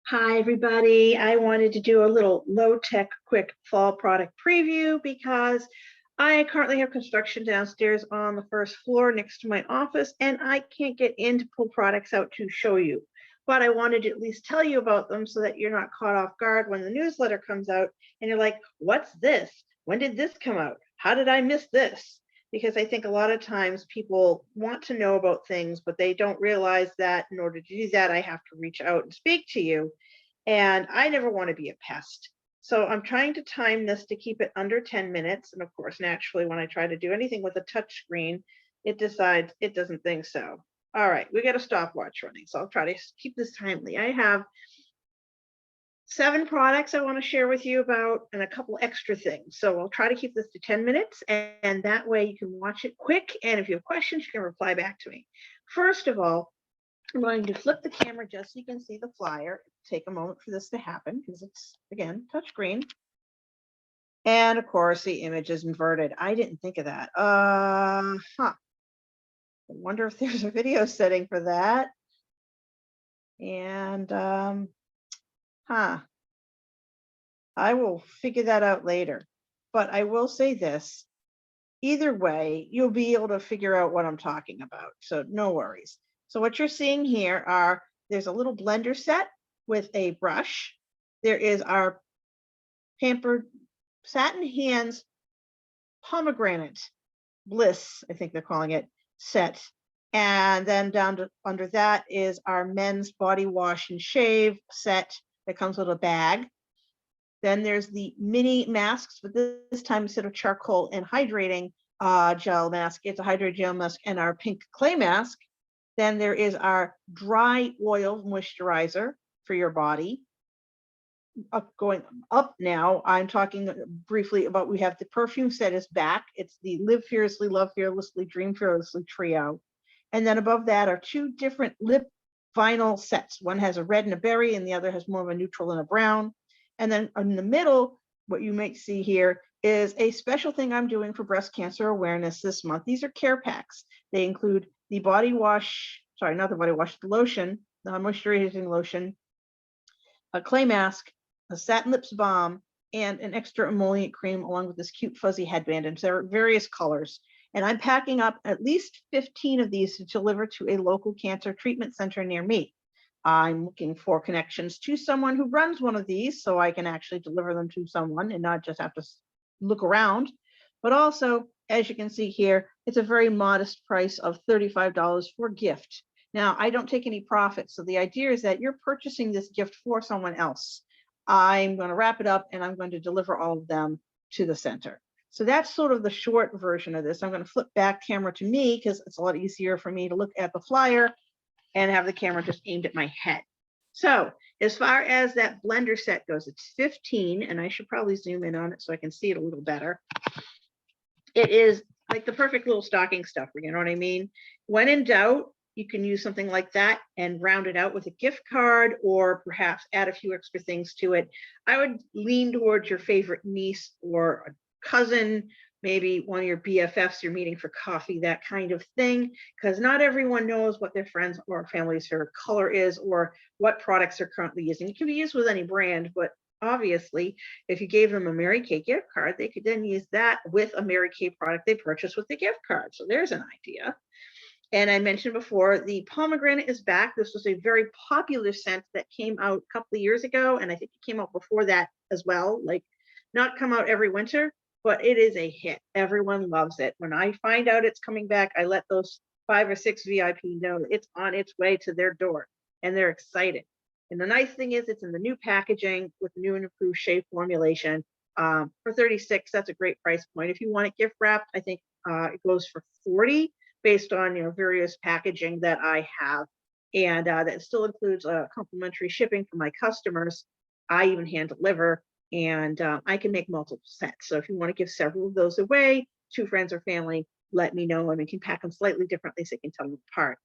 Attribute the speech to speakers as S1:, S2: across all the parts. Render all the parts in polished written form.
S1: Hi, everybody. I wanted to do a little low-tech quick fall product preview because I currently have construction downstairs on the first floor next to my office, and I can't get in to pull products out to show you. But I wanted to at least tell you about them so that you're not caught off guard when the newsletter comes out and you're like, what's this? When did this come out? How did I miss this? Because I think a lot of times people want to know about things, but they don't realize that in order to do that, I have to reach out and speak to you. And I never want to be a pest. So I'm trying to time this to keep it under 10 minutes. And of course, naturally, when I try to do anything with a touch screen, it decides it doesn't think so. All right, we got a stopwatch running. So I'll try to keep this timely. I have 7 products I want to share with you about and a couple extra things. So I'll try to keep this to 10 minutes and that way you can watch it quick. And if you have questions, you can reply back to me. First of all, I'm going to flip the camera just so you can see the flyer. Take a moment for this to happen because it's, again, touchscreen. And of course, the image is inverted. I didn't think of that. I wonder if there's a video setting for that. And I will figure that out later. But I will say this. Either way, you'll be able to figure out what I'm talking about. So no worries. So what you're seeing here are, there's a little blender set with a brush. There is our Pampered Satin Hands Pomegranate Bliss, I think they're calling it, set. And then down to under that is our men's body wash and shave set that comes with a bag. Then there's the mini masks, but this time instead of charcoal and hydrating gel mask, it's a hydrated gel mask and our pink clay mask. Then there is our dry oil moisturizer for your body. Going up now, I'm talking briefly about, we have the perfume set is back. It's the Live Fearlessly, Love Fearlessly, Dream Fearlessly trio. And then above that are 2 different lip vinyl sets. One has a red and a berry and the other has more of a neutral and a brown. And then in the middle, what you might see here is a special thing I'm doing for breast cancer awareness this month. These are care packs. They include the body wash, sorry, not the body wash, the lotion, the moisturizing lotion, a clay mask, a satin lips balm, and an extra emollient cream along with this cute fuzzy headband. And there are various colors. And I'm packing up at least 15 of these to deliver to a local cancer treatment center near me. I'm looking for connections to someone who runs one of these so I can actually deliver them to someone and not just have to look around. But also, as you can see here, it's a very modest price of $35 for gift. Now, I don't take any profit. So the idea is that you're purchasing this gift for someone else. I'm going to wrap it up and I'm going to deliver all of them to the center. So that's sort of the short version of this. I'm going to flip back camera to me because it's a lot easier for me to look at the flyer and have the camera just aimed at my head. So as far as that blender set goes, it's 15, and I should probably zoom in on it so I can see it a little better. It is like the perfect little stocking stuffer, you know what I mean? When in doubt, you can use something like that and round it out with a gift card or perhaps add a few extra things to it. I would lean towards your favorite niece or a cousin, maybe one of your BFFs you're meeting for coffee, that kind of thing, because not everyone knows what their friends or family's favorite color is or what products they're currently using. It can be used with any brand, but obviously, if you gave them a Mary Kay gift card, they could then use that with a Mary Kay product they purchased with the gift card. So there's an idea. And I mentioned before, the pomegranate is back. This was a very popular scent that came out a couple of years ago, and I think it came out before that as well. Like, not come out every winter, but it is a hit. Everyone loves it. When I find out it's coming back, I let those 5 or 6 VIP know it's on its way to their door, and they're excited. And the nice thing is it's in the new packaging with new and improved shave formulation. For $36, that's a great price point. If you want it gift wrapped, I think it goes for $40 based on various packaging that I have. And that still includes complimentary shipping for my customers. I even hand deliver, and I can make multiple sets. So if you want to give several of those away to friends or family, let me know, and we can pack them slightly differently so you can tell them apart.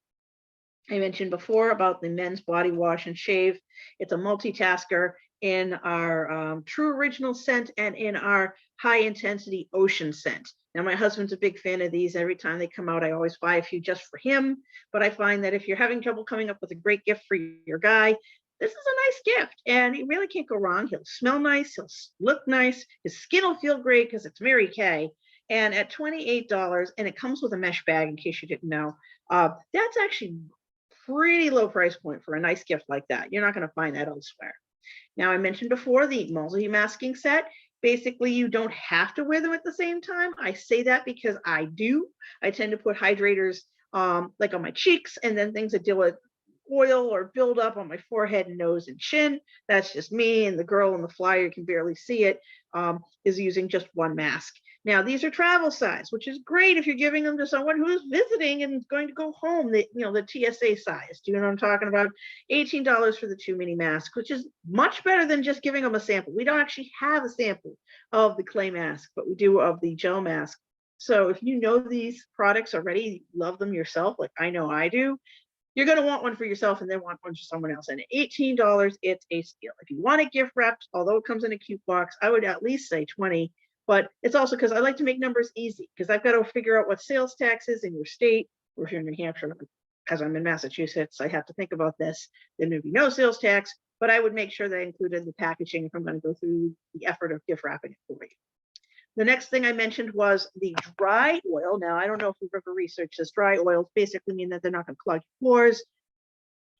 S1: I mentioned before about the men's body wash and shave. It's a multitasker in our True Original scent and in our high intensity ocean scent. Now, my husband's a big fan of these. Every time they come out, I always buy a few just for him. But I find that if you're having trouble coming up with a great gift for your guy, this is a nice gift, and you really can't go wrong. He'll smell nice, look nice, his skin will feel great because it's Mary Kay. And at $28, and it comes with a mesh bag, in case you didn't know, that's actually pretty low price point for a nice gift like that. You're not going to find that elsewhere. Now, I mentioned before the multi-masking set. Basically, you don't have to wear them at the same time. I say that because I do. I tend to put hydrators like on my cheeks, and then things that deal with oil or build up on my forehead, nose, and chin. That's just me. And the girl in the flyer, you can barely see it, is using just one mask. Now, these are travel size, which is great if you're giving them to someone who's visiting and is going to go home. The TSA size. Do you know what I'm talking about? $18 for the 2 mini masks, which is much better than just giving them a sample. We don't actually have a sample of the clay mask, but we do of the gel mask. So if you know these products already, love them yourself, like I know I do, you're going to want one for yourself and then want one for someone else. And at $18, it's a steal. If you want it gift wrapped, although it comes in a cute box, I would at least say 20. But it's also because I like to make numbers easy, because I've got to figure out what sales tax is in your state, or if you're in New Hampshire, as I'm in Massachusetts, I have to think about this. There may be no sales tax, but I would make sure that I included the packaging if I'm going to go through the effort of gift wrapping it for you. The next thing I mentioned was the dry oil. Now, I don't know if you've ever researched this. Dry oils basically mean that they're not going to clog your pores.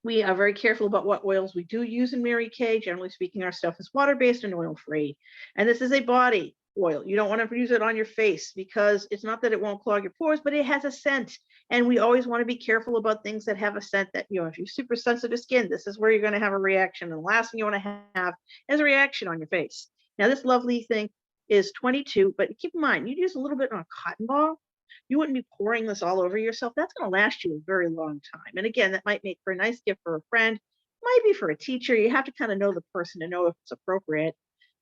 S1: We are very careful about what oils we do use in Mary Kay. Generally speaking, our stuff is water-based and oil-free. And this is a body oil. You don't want to use it on your face, because it's not that it won't clog your pores, but it has a scent. And we always want to be careful about things that have a scent that, if you're super sensitive skin, this is where you're going to have a reaction. And the last thing you want to have is a reaction on your face. Now, this lovely thing is 22, but keep in mind, you use a little bit on a cotton ball. You wouldn't be pouring this all over yourself. That's going to last you a very long time. And again, that might make for a nice gift for a friend, might be for a teacher. You have to kind of know the person to know if it's appropriate.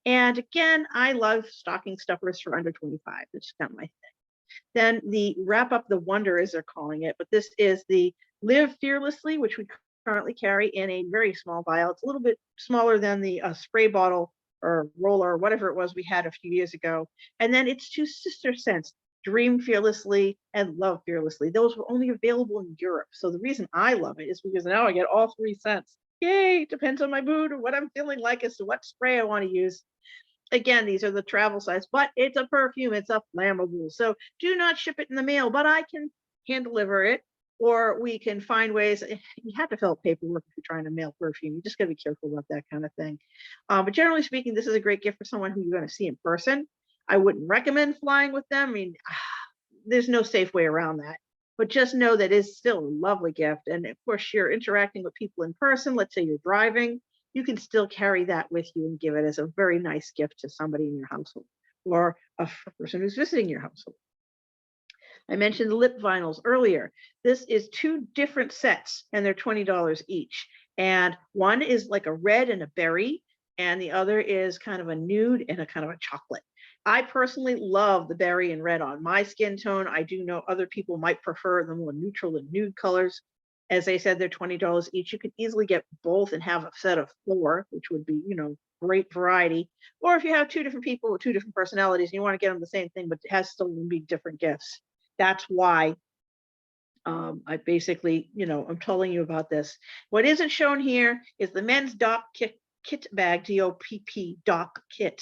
S1: And again, I love stocking stuffers for under 25. It's kind of my thing. Then the Wrap Up the Wonder, as they're calling it, but this is the Live Fearlessly, which we currently carry in a very small vial. It's a little bit smaller than the spray bottle or roller or whatever it was we had a few years ago. And then it's 2 sister scents, Dream Fearlessly and Love Fearlessly. Those were only available in Europe. So the reason I love it is because now I get all 3 scents. Yay, depends on my mood or what I'm feeling like as to what spray I want to use. Again, these are the travel size, but it's a perfume, it's a flammable. So do not ship it in the mail, but I can hand deliver it, or we can find ways. You have to fill out paperwork if you're trying to mail perfume. You just got to be careful about that kind of thing. But generally speaking, this is a great gift for someone who you're going to see in person. I wouldn't recommend flying with them. I mean, there's no safe way around that. But just know that it's still a lovely gift. And of course, you're interacting with people in person. Let's say you're driving. You can still carry that with you and give it as a very nice gift to somebody in your household, or a person who's visiting your household. I mentioned the lip vinyls earlier. This is 2 different sets, and they're $20 each. And one is like a red and a berry, and the other is kind of a nude and a kind of a chocolate. I personally love the berry and red on my skin tone. I do know other people might prefer the more neutral and nude colors. As I said, they're $20 each. You can easily get both and have a set of 4, which would be, great variety. Or if you have 2 different people with 2 different personalities and you want to get them the same thing, but it has still be different gifts. That's why I basically, I'm telling you about this. What isn't shown here is the men's DOP kit bag, DOPP, DOP kit.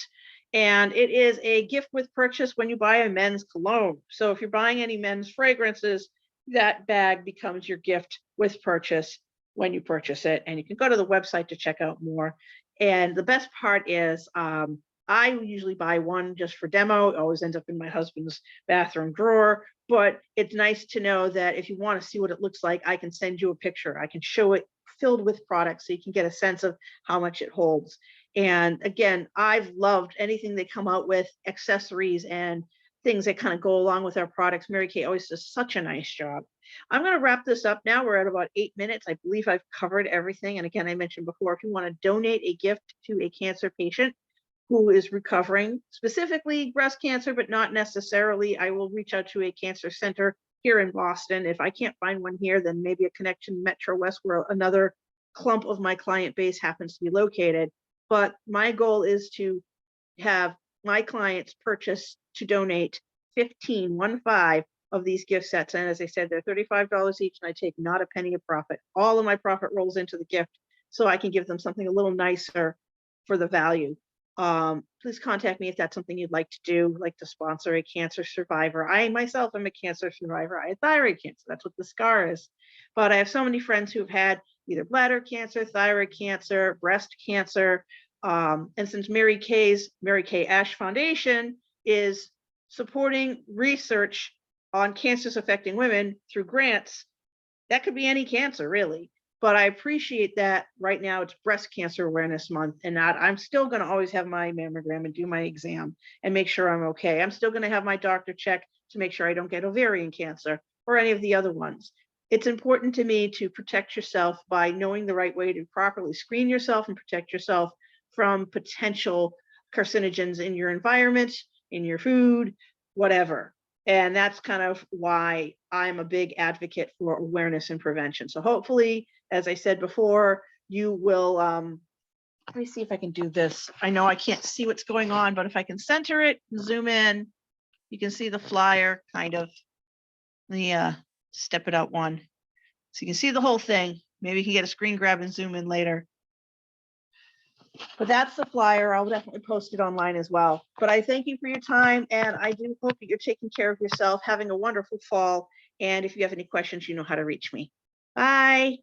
S1: And it is a gift with purchase when you buy a men's cologne. So if you're buying any men's fragrances, that bag becomes your gift with purchase when you purchase it. And you can go to the website to check out more. And the best part is I usually buy one just for demo. It always ends up in my husband's bathroom drawer. But it's nice to know that if you want to see what it looks like, I can send you a picture. I can show it filled with products so you can get a sense of how much it holds. And again, I've loved anything they come out with, accessories and things that kind of go along with our products. Mary Kay always does such a nice job. I'm going to wrap this up now. We're at about 8 minutes. I believe I've covered everything. And again, I mentioned before, if you want to donate a gift to a cancer patient who is recovering, specifically breast cancer, but not necessarily, I will reach out to a cancer center here in Boston. If I can't find one here, then maybe a connection Metro West where another clump of my client base happens to be located. But my goal is to have my clients purchase to donate 15 of these gift sets. And as I said, they're $35 each, and I take not a penny of profit. All of my profit rolls into the gift so I can give them something a little nicer for the value. Please contact me if that's something you'd like to do, like to sponsor a cancer survivor. I myself am a cancer survivor. I had thyroid cancer. That's what the scar is. But I have so many friends who've had either bladder cancer, thyroid cancer, breast cancer. And since Mary Kay Ash Foundation is supporting research on cancers affecting women through grants, that could be any cancer, really. But I appreciate that right now it's Breast Cancer Awareness Month, and that I'm still going to always have my mammogram and do my exam and make sure I'm okay. I'm still going to have my doctor check to make sure I don't get ovarian cancer or any of the other ones. It's important to me to protect yourself by knowing the right way to properly screen yourself and protect yourself from potential carcinogens in your environment, in your food, whatever. And that's kind of why I'm a big advocate for awareness and prevention. So hopefully, as I said before, you will, let me see if I can do this. I know I can't see what's going on, but if I can center it, zoom in, you can see the flyer kind of. Let me step it out one. So you can see the whole thing. Maybe you can get a screen grab and zoom in later. But that's the flyer. I'll definitely post it online as well. But I thank you for your time, and I do hope that you're taking care of yourself, having a wonderful fall. And if you have any questions, you know how to reach me. Bye.